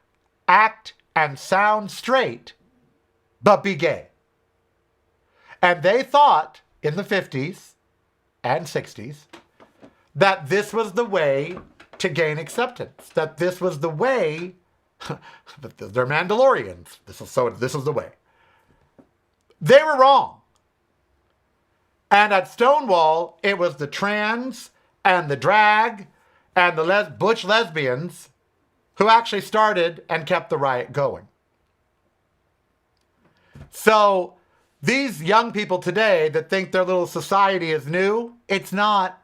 Speaker 2: act, and sound straight, but be gay. And they thought in the 50s and 60s that this was the way to gain acceptance, that this was the way, they're Mandalorians, this is the way. They were wrong. And at Stonewall, it was the trans and the drag and the butch lesbians who actually started and kept the riot going. So these young people today that think their little society is new, it's not.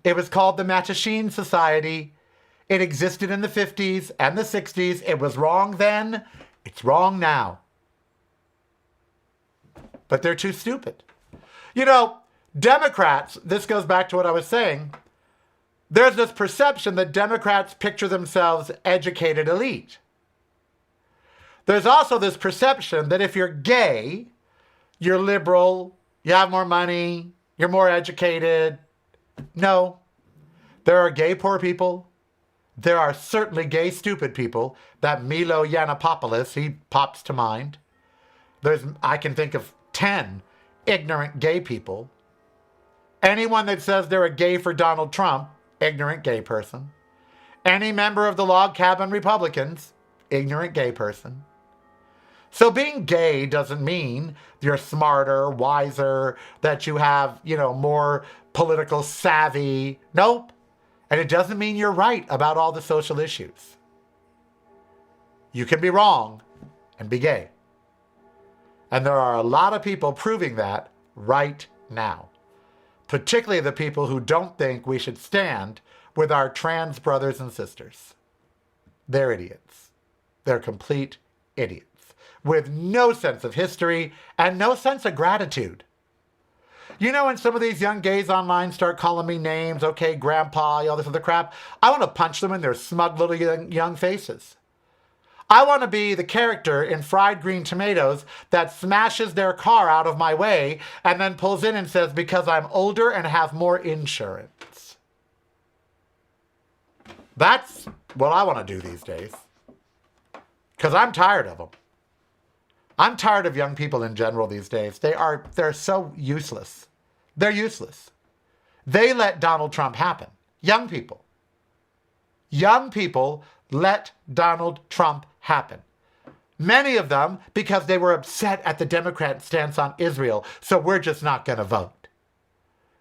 Speaker 2: It was called the Mattachine Society. It existed in the 50s and the 60s. It was wrong then. It's wrong now. But they're too stupid. Democrats, this goes back to what I was saying, there's this perception that Democrats picture themselves educated elite. There's also this perception that if you're gay, you're liberal, you have more money, you're more educated. No. There are gay poor people. There are certainly gay stupid people. That Milo Yiannopoulos, he pops to mind. I can think of 10 ignorant gay people. Anyone that says they're a gay for Donald Trump, ignorant gay person. Any member of the Log Cabin Republicans, ignorant gay person. So being gay doesn't mean you're smarter, wiser, that you have, more political savvy. Nope. And it doesn't mean you're right about all the social issues. You can be wrong and be gay. And there are a lot of people proving that right now. Particularly the people who don't think we should stand with our trans brothers and sisters. They're idiots. They're complete idiots with no sense of history and no sense of gratitude. When some of these young gays online start calling me names, okay, grandpa, all this other crap, I want to punch them in their smug little young faces. I want to be the character in Fried Green Tomatoes that smashes their car out of my way and then pulls in and says, because I'm older and have more insurance. That's what I want to do these days. Because I'm tired of them. I'm tired of young people in general these days. They're so useless. They're useless. They let Donald Trump happen. Young people. Young people let Donald Trump happen. Many of them because they were upset at the Democrat stance on Israel, so we're just not going to vote.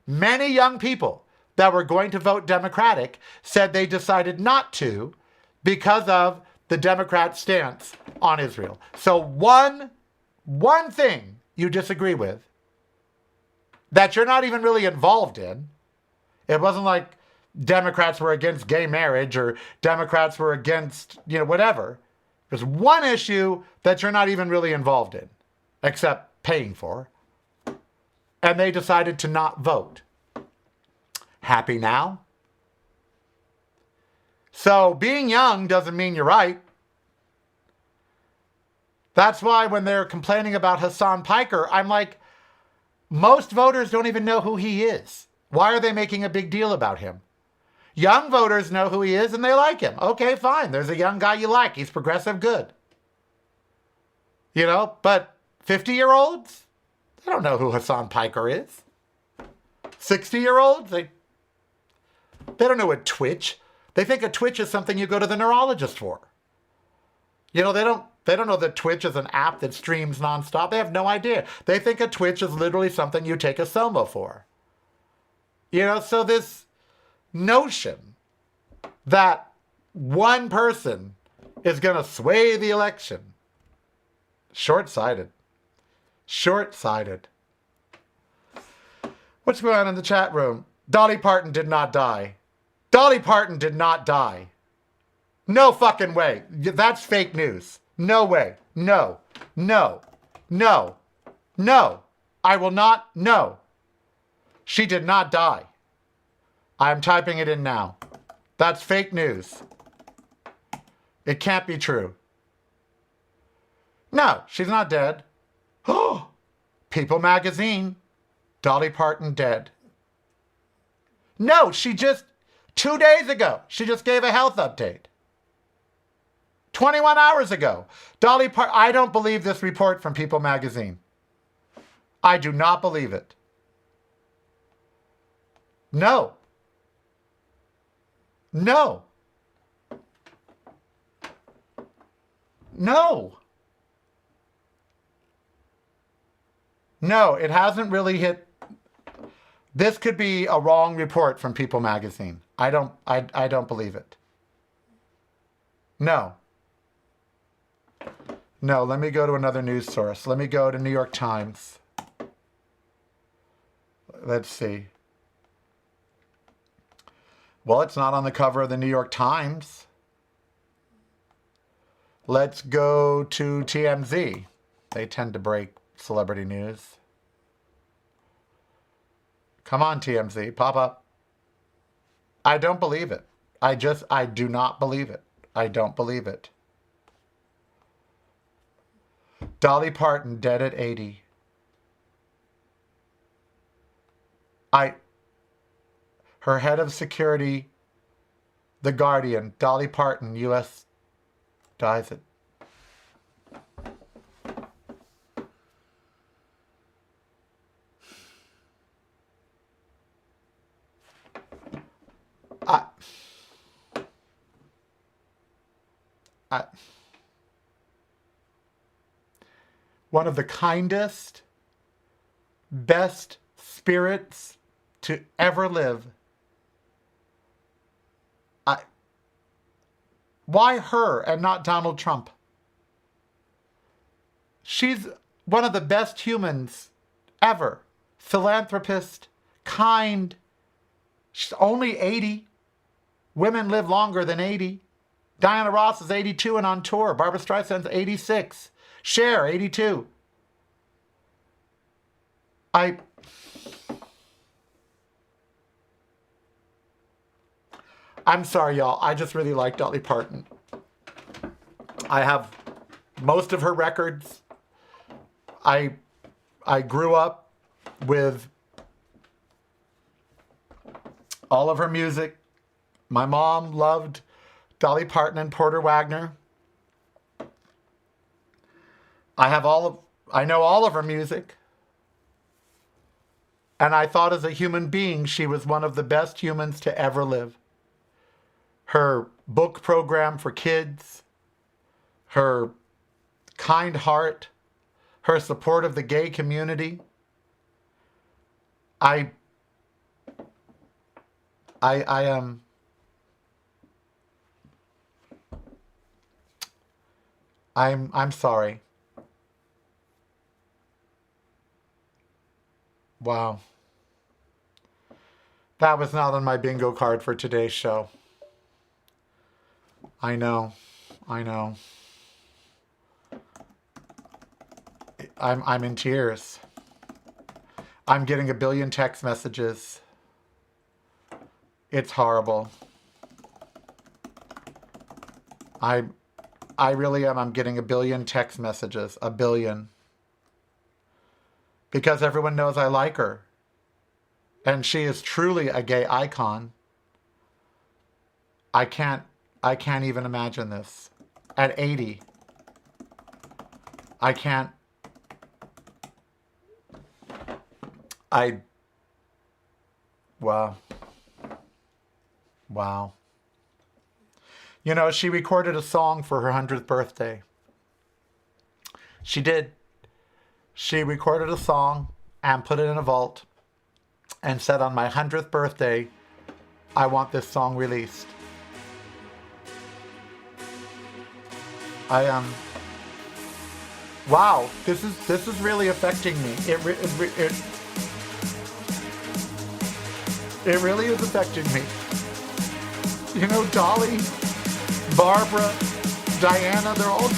Speaker 2: Many young people that were going to vote Democratic said they decided not to because of the Democrat stance on Israel. So one thing you disagree with that you're not even really involved in, it wasn't like Democrats were against gay marriage or Democrats were against, whatever. There's one issue that you're not even really involved in, except paying for. And they decided to not vote. Happy now? So being young doesn't mean you're right. That's why when they're complaining about Hassan Piker, I'm like, most voters don't even know who he is. Why are they making a big deal about him? Young voters know who he is and they like him. Okay, fine. There's a young guy you like. He's progressive, good. But 50-year-olds, they don't know who Hassan Piker is. 60-year-olds, they don't know what Twitch. They think a Twitch is something you go to the neurologist for. They don't know that Twitch is an app that streams nonstop. They have no idea. They think a Twitch is literally something you take a Soma for. So this notion that one person is going to sway the election, short-sighted. Short-sighted. What's going on in the chat room? Dolly Parton did not die. Dolly Parton did not die. No fucking way. That's fake news. No way. No. No. No. No. I will not. No. She did not die. I'm typing it in now. That's fake news. It can't be true. No, she's not dead. Oh, People magazine. Dolly Parton dead. No, 2 days ago, she just gave a health update. 21 hours ago. I don't believe this report from People magazine. I do not believe it. No. No. No. No, it hasn't really hit. This could be a wrong report from People magazine. I don't believe it. No. No, let me go to another news source. Let me go to New York Times. Let's see. Well, it's not on the cover of the New York Times. Let's go to TMZ. They tend to break celebrity news. Come on, TMZ, pop up. I don't believe it. I do not believe it. I don't believe it. Dolly Parton dead at 80. Her head of security, The Guardian, Dolly Parton, U.S. dies at. one of the kindest, best spirits to ever live. Why her and not Donald Trump? She's one of the best humans ever. Philanthropist, kind. She's only 80. Women live longer than 80. Diana Ross is 82 and on tour. Barbra Streisand's 86. Cher, 82. I'm sorry, y'all. I just really like Dolly Parton. I have most of her records. I grew up with all of her music. My mom loved Dolly Parton and Porter Wagner. I know all of her music. And I thought as a human being, she was one of the best humans to ever live. Her book program for kids, her kind heart, her support of the gay community. I'm sorry. Wow. That was not on my bingo card for today's show. I know. I'm in tears. I'm getting a billion text messages. It's horrible. I really am. I'm getting a billion text messages. A billion. Because everyone knows I like her. And she is truly a gay icon. I can't even imagine this. At 80. I can't. Wow. You know, she recorded a song for her 100th birthday. She did. She recorded a song and put it in a vault and said, on my 100th birthday, I want this song released. Wow, this is really affecting me. It really is affecting me. You know, Dolly, Barbara, Diana, they're all...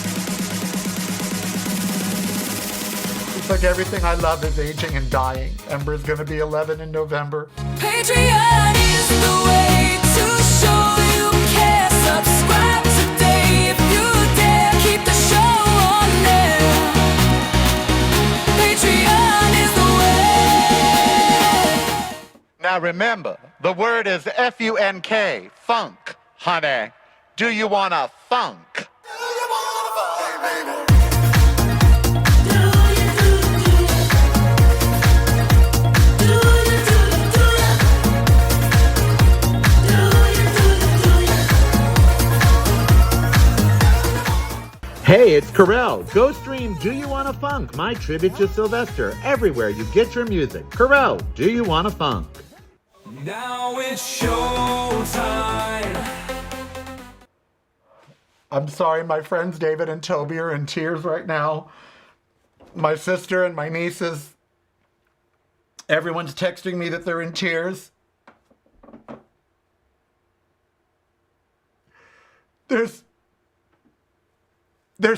Speaker 2: It's like everything I love is aging and dying. Ember's gonna be 11 in November.
Speaker 1: Patreon is the way to show you care. Subscribe today if you dare. Keep the show on there. Patreon is the way.
Speaker 2: Now remember, the word is F-U-N-K, funk, honey. Do you wanna funk?
Speaker 6: Hey, it's Karel. Go stream Do You Wanna Funk, my tribute to Sylvester, everywhere you get your music. Karel, Do You Wanna Funk?
Speaker 1: Now it's showtime.
Speaker 2: I'm sorry, my friends David and Toby are in tears right now. My sister and my nieces, everyone's texting me that they're in tears. There's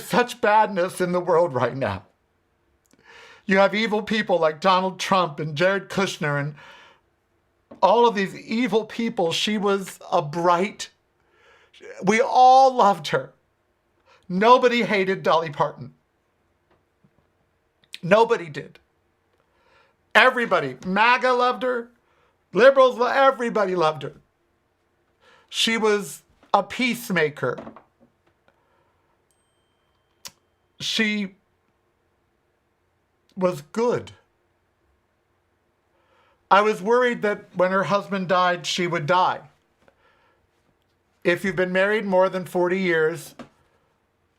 Speaker 2: such badness in the world right now. You have evil people like Donald Trump and Jared Kushner and all of these evil people. She was a bright... We all loved her. Nobody hated Dolly Parton. Nobody did. Everybody, MAGA loved her. Liberals, everybody loved her. She was a peacemaker. She was good. I was worried that when her husband died, she would die. If you've been married more than 40 years,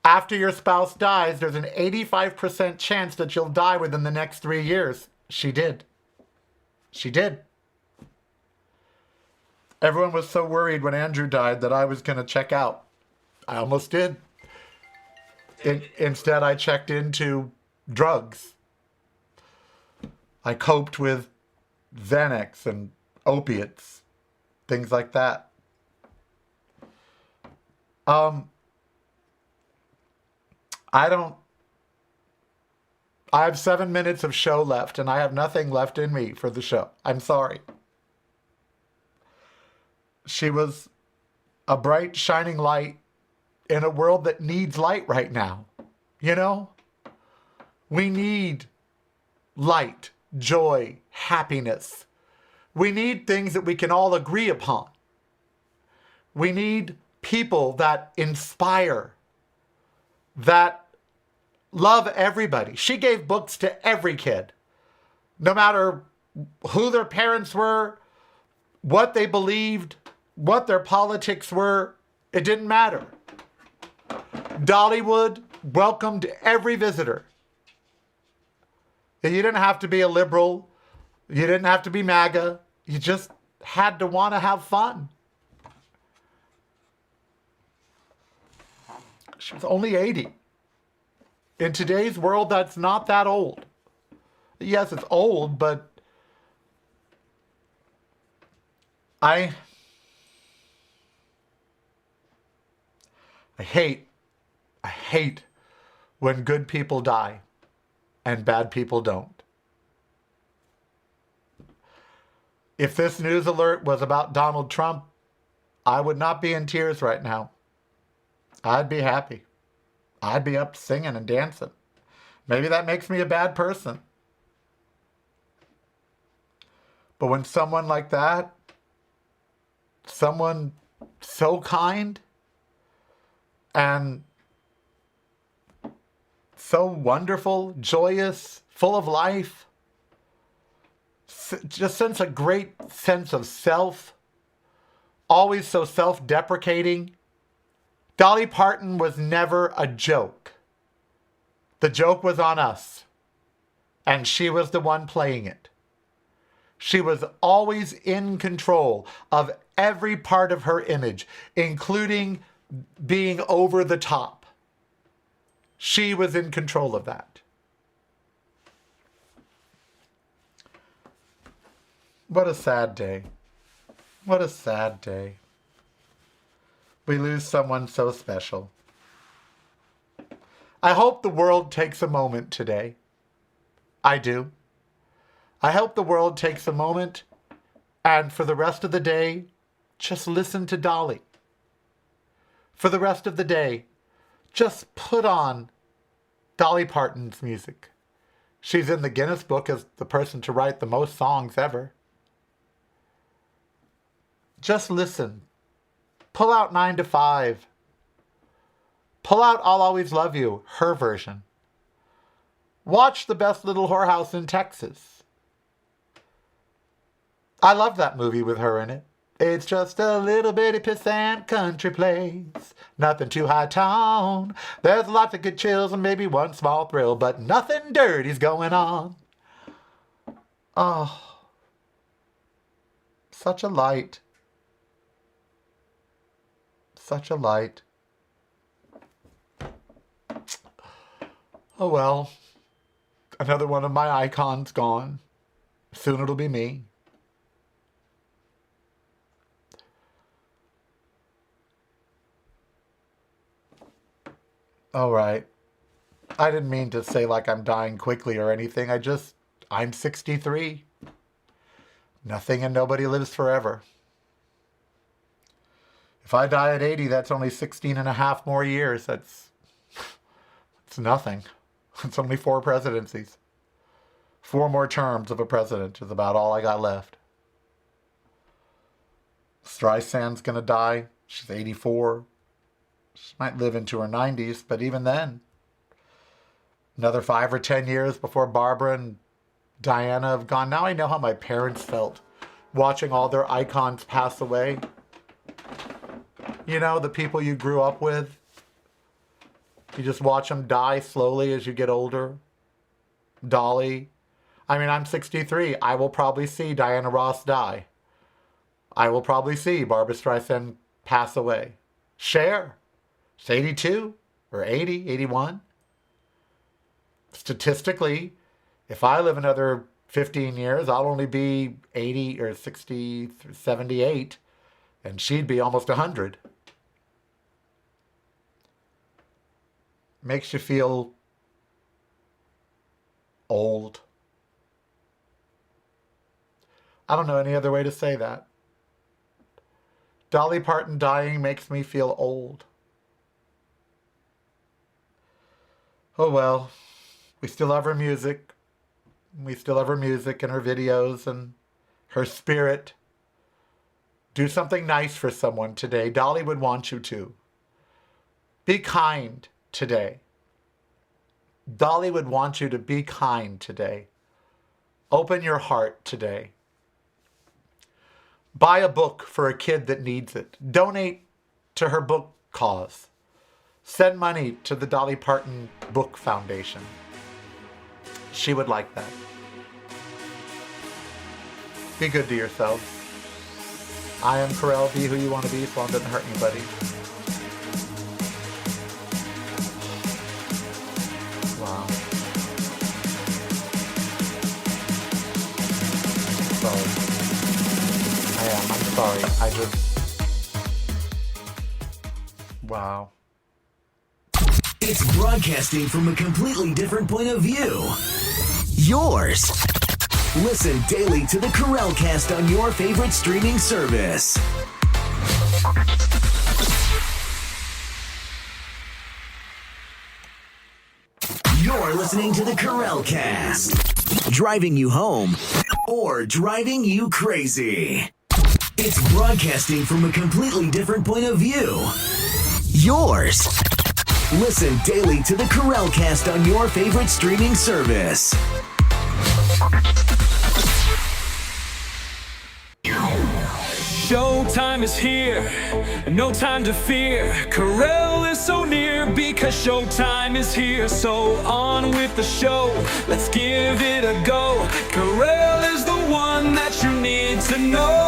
Speaker 2: After your spouse dies, there's an 85% chance that you'll die within the next 3 years. She did. She did. Everyone was so worried when Andrew died that I was going to check out. I almost did. Instead, I checked into drugs. I coped with Xanax and opiates, things like that. I have 7 minutes of show left, and I have nothing left in me for the show. I'm sorry. She was a bright, shining light in a world that needs light right now. You know? We need light, joy, happiness. We need things that we can all agree upon. We need people that inspire, that love everybody. She gave books to every kid, no matter who their parents were, what they believed, what their politics were. It didn't matter. Dollywood welcomed every visitor. You didn't have to be a liberal. You didn't have to be MAGA. You just had to want to have fun. She was only 80. In today's world, that's not that old. Yes, it's old, but I hate when good people die and bad people don't. If this news alert was about Donald Trump, I would not be in tears right now. I'd be happy. I'd be up singing and dancing. Maybe that makes me a bad person. But when someone like that, someone so kind and so wonderful, joyous, full of life, just sends a great sense of self, always so self-deprecating. Dolly Parton was never a joke. The joke was on us, and she was the one playing it. She was always in control of every part of her image, including being over the top. She was in control of that. What a sad day. What a sad day. We lose someone so special. I hope the world takes a moment today. I do. I hope the world takes a moment and for the rest of the day, just listen to Dolly. For the rest of the day, just put on Dolly Parton's music. She's in the Guinness Book as the person to write the most songs ever. Just listen. Pull out 9 to 5. Pull out I'll Always Love You, her version. Watch The Best Little Whorehouse in Texas. I love that movie with her in it. It's just a little bitty pissant country place. Nothing too high tone. There's lots of good chills and maybe one small thrill, but nothing dirty's going on. Oh, such a light. Such a light. Oh well, another one of my icons gone. Soon it'll be me. All right. I didn't mean to say like I'm dying quickly or anything. I'm 63. Nothing and nobody lives forever. If I die at 80, that's only 16 and a half more years. It's nothing. It's only 4 presidencies. 4 more terms of a president is about all I got left. Streisand's going to die. She's 84. She might live into her 90s, but even then, another 5 or 10 years before Barbara and Diana have gone. Now I know how my parents felt watching all their icons pass away. You know, the people you grew up with. You just watch them die slowly as you get older. Dolly. I mean, I'm 63. I will probably see Diana Ross die. I will probably see Barbra Streisand pass away. Cher. She's 82 or 80, 81. Statistically, if I live another 15 years, I'll only be 80 or 60, 78, and she'd be almost 100. Makes you feel old. I don't know any other way to say that. Dolly Parton dying makes me feel old. Oh well, we still have her music. We still have her music and her videos and her spirit. Do something nice for someone today. Dolly would want you to. Be kind today. Dolly would want you to be kind today. Open your heart today. Buy a book for a kid that needs it. Donate to her book cause. Send money to the Dolly Parton Book Foundation. She would like that. Be good to yourselves. I am Karel. Be who you want to be so it doesn't hurt anybody. Wow. I'm sorry. I just... Wow.
Speaker 3: It's broadcasting from a completely different point of view. Yours. Listen daily to the Karel Cast on your favorite streaming service. You're listening to the Karel Cast. Driving you home or driving you crazy. It's broadcasting from a completely different point of view. Yours. Listen daily to the Karel Cast on your favorite streaming service.
Speaker 1: Showtime is here, no time to fear. Karel is so near because showtime is here. So on with the show, let's give it a go. Karel is the one that you need to know.